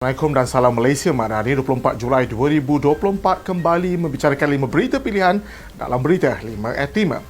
Assalamualaikum dan salam Malaysia. Pada hari 24 Julai 2024 kembali membicarakan 5 berita pilihan dalam berita 5 at 5.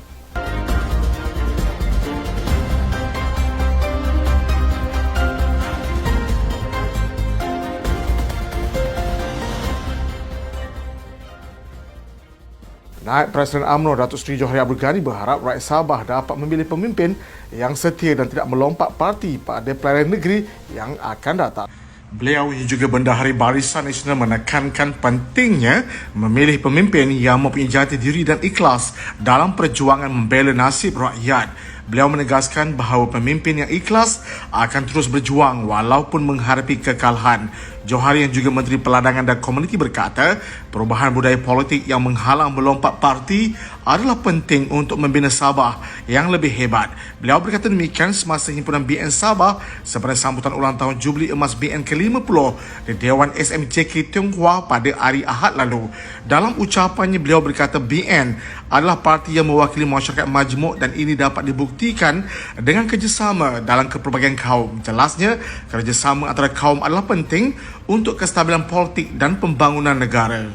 Naib Presiden UMNO Datuk Seri Johari Abdul Ghani berharap rakyat Sabah dapat memilih pemimpin yang setia dan tidak melompat parti pada pilihan negeri yang akan datang. Beliau yang juga Bendahari Barisan Nasional menekankan pentingnya memilih pemimpin yang mempunyai jati diri dan ikhlas dalam perjuangan membela nasib rakyat. Beliau menegaskan bahawa pemimpin yang ikhlas akan terus berjuang walaupun menghadapi kekalahan. Johari yang juga Menteri Peladangan dan Komuniti berkata, perubahan budaya politik yang menghalang melompat parti adalah penting untuk membina Sabah yang lebih hebat. Beliau berkata demikian semasa himpunan BN Sabah sempena sambutan ulang tahun Jubli Emas BN ke-50 di Dewan SMJK Tionghoa pada hari Ahad lalu. Dalam ucapannya, beliau berkata BN adalah parti yang mewakili masyarakat majmuk dan ini dapat dibuktikan dengan kerjasama dalam kepelbagaian kaum. Jelasnya, kerjasama antara kaum adalah penting untuk kestabilan politik dan pembangunan negara.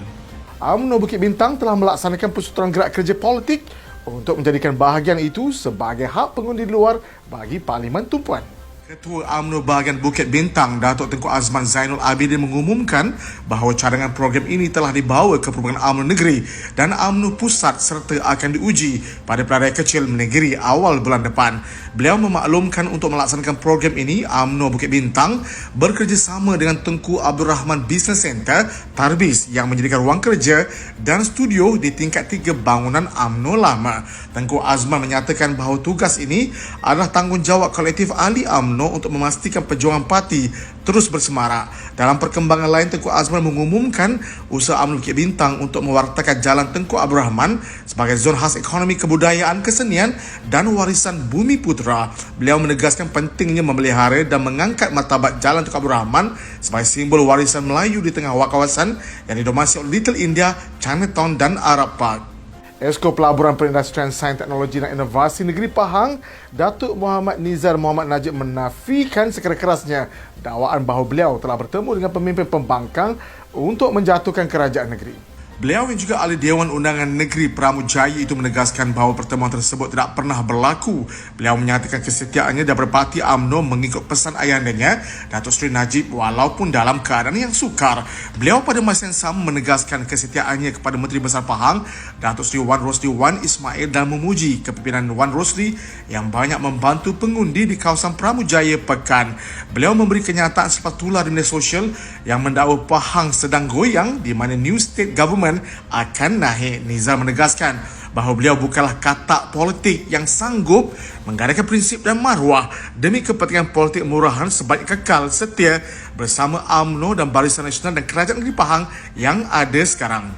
UMNO Bukit Bintang telah melaksanakan persetujuan gerak kerja politik untuk menjadikan bahagian itu sebagai hak pengundi luar bagi Parlimen Tumpuan. Ketua UMNO bahagian Bukit Bintang, Datuk Tengku Azman Zainul Abidin mengumumkan bahawa cadangan program ini telah dibawa ke Perhubungan UMNO Negeri dan UMNO Pusat serta akan diuji pada Pilihan Kecil Negeri awal bulan depan. Beliau memaklumkan untuk melaksanakan program ini, UMNO Bukit Bintang bekerjasama dengan Tengku Abdul Rahman Business Center, Tarbis, yang menjadikan ruang kerja dan studio di tingkat 3 bangunan UMNO lama. Tengku Azman menyatakan bahawa tugas ini adalah tanggungjawab kolektif ahli UMNO untuk memastikan perjuangan parti terus bersemarak. Dalam perkembangan lain, Tengku Azman mengumumkan usaha UMNO Bukit Bintang untuk mewartakan Jalan Tengku Abdul Rahman sebagai zon khas ekonomi kebudayaan, kesenian dan warisan bumi putera. Beliau menegaskan pentingnya memelihara dan mengangkat martabat Jalan Tengku Abdul Rahman sebagai simbol warisan Melayu di tengah kawasan yang didominasi oleh Little India, Chinatown dan Arab Park. Esko Pelaburan Perindustrian Sains Teknologi dan Inovasi Negeri Pahang, Datuk Muhammad Nizar Muhammad Najib menafikan sekeras-kerasnya dakwaan bahawa beliau telah bertemu dengan pemimpin pembangkang untuk menjatuhkan kerajaan negeri. Beliau yang juga ahli Dewan Undangan Negeri Pramujaya itu menegaskan bahawa pertemuan tersebut tidak pernah berlaku. Beliau menyatakan kesetiaannya daripada parti UMNO mengikut pesan ayandanya, Datuk Seri Najib, walaupun dalam keadaan yang sukar. Beliau pada masa yang sama menegaskan kesetiaannya kepada Menteri Besar Pahang, Datuk Seri Wan Rosli Wan Ismail, dan memuji kepimpinan Wan Rosli yang banyak membantu pengundi di kawasan Pramujaya Pekan. Beliau memberi kenyataan selepas tular di media sosial yang mendakwa Pahang sedang goyang di mana New State Government akan naik. Nizar menegaskan bahawa beliau bukanlah katak politik yang sanggup menggadaikan prinsip dan maruah demi kepentingan politik murahan sebaik kekal setia bersama UMNO dan Barisan Nasional dan Kerajaan Negeri Pahang yang ada sekarang.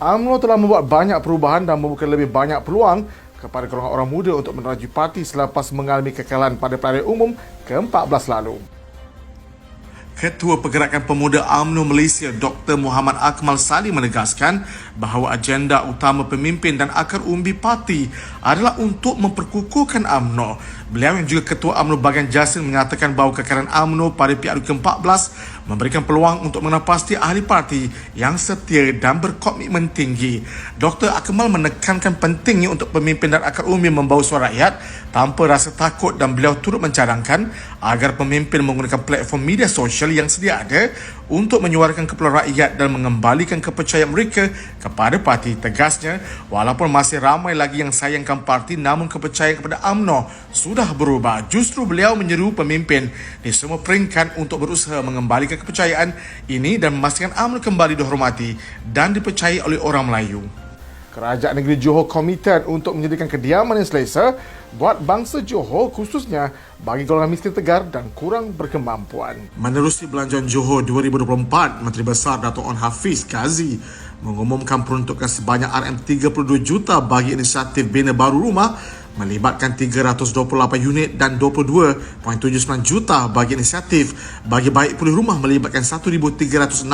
UMNO telah membuat banyak perubahan dan membuka lebih banyak peluang kepada golongan orang muda untuk meneraju parti selepas mengalami kekalahan pada pilihan umum ke-14 lalu. Ketua Pergerakan Pemuda UMNO Malaysia Dr. Muhammad Akmal Sali menegaskan bahawa agenda utama pemimpin dan akar umbi parti adalah untuk memperkukuhkan UMNO. Beliau yang juga Ketua UMNO bahagian Jasin menyatakan bahawa kekalahan UMNO pada PRU ke-14 memberikan peluang untuk mengenal pasti ahli parti yang setia dan berkomitmen tinggi. Dr. Akmal menekankan pentingnya untuk pemimpin dan akar umbi membawa suara rakyat tanpa rasa takut dan beliau turut mencadangkan agar pemimpin menggunakan platform media sosial yang sedia ada untuk menyuarakan keperluan rakyat dan mengembalikan kepercayaan mereka kepada parti. Tegasnya, walaupun masih ramai lagi yang sayangkan parti, namun kepercayaan kepada UMNO sudah berubah. Justru beliau menyeru pemimpin di semua peringkat untuk berusaha mengembalikan kepercayaan ini dan memastikan UMNO kembali dihormati dan dipercayai oleh orang Melayu. Kerajaan Negeri Johor komited untuk menyediakan kediaman yang selesa buat bangsa Johor, khususnya bagi golongan miskin tegar dan kurang berkemampuan. Menerusi Belanjawan Johor 2024, Menteri Besar Dato' On Hafiz Kazi mengumumkan peruntukan sebanyak RM32 juta bagi inisiatif Bina Baru Rumah melibatkan 328 unit dan 22.79 juta bagi inisiatif bagi baik pulih rumah melibatkan 1,368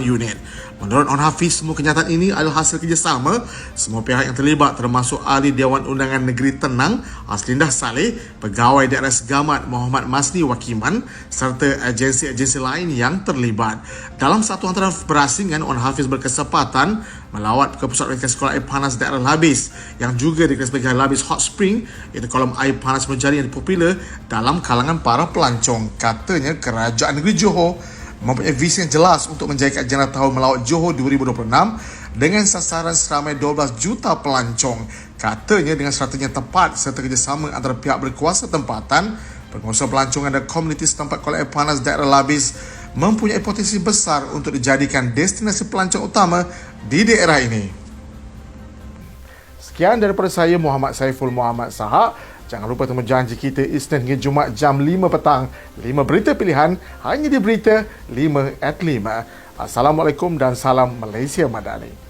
unit. Menurut On Hafiz, semua kenyataan ini adalah hasil kerjasama semua pihak yang terlibat termasuk Ahli Dewan Undangan Negeri Tenang Aslindah Saleh, Pegawai Daerah Segamat Muhammad Masni Wakiman serta agensi-agensi lain yang terlibat. Dalam satu hantaran berasingan, On Hafiz berkesempatan melawat ke pusat rangkaian sekolah air panas daerah Labis yang juga dikenal sebagai Labis Hot Spring, iaitu kolam air panas menjadi yang popular dalam kalangan para pelancong. Katanya Kerajaan Negeri Johor mempunyai visi yang jelas untuk menjayakan agenda tahun melawat Johor 2026 dengan sasaran seramai 12 juta pelancong. Katanya dengan strategi yang tepat serta kerjasama antara pihak berkuasa tempatan, pengusaha pelancongan dan komuniti setempat kolam air panas daerah Labis mempunyai potensi besar untuk dijadikan destinasi pelancong utama di daerah ini. Sekian daripada saya, Muhammad Saiful Muhammad Sahak. Jangan lupa temu janji kita Isnin hingga Jumaat jam 5 petang. 5 berita pilihan hanya di Berita 5 at 5. Assalamualaikum dan salam Malaysia Madani.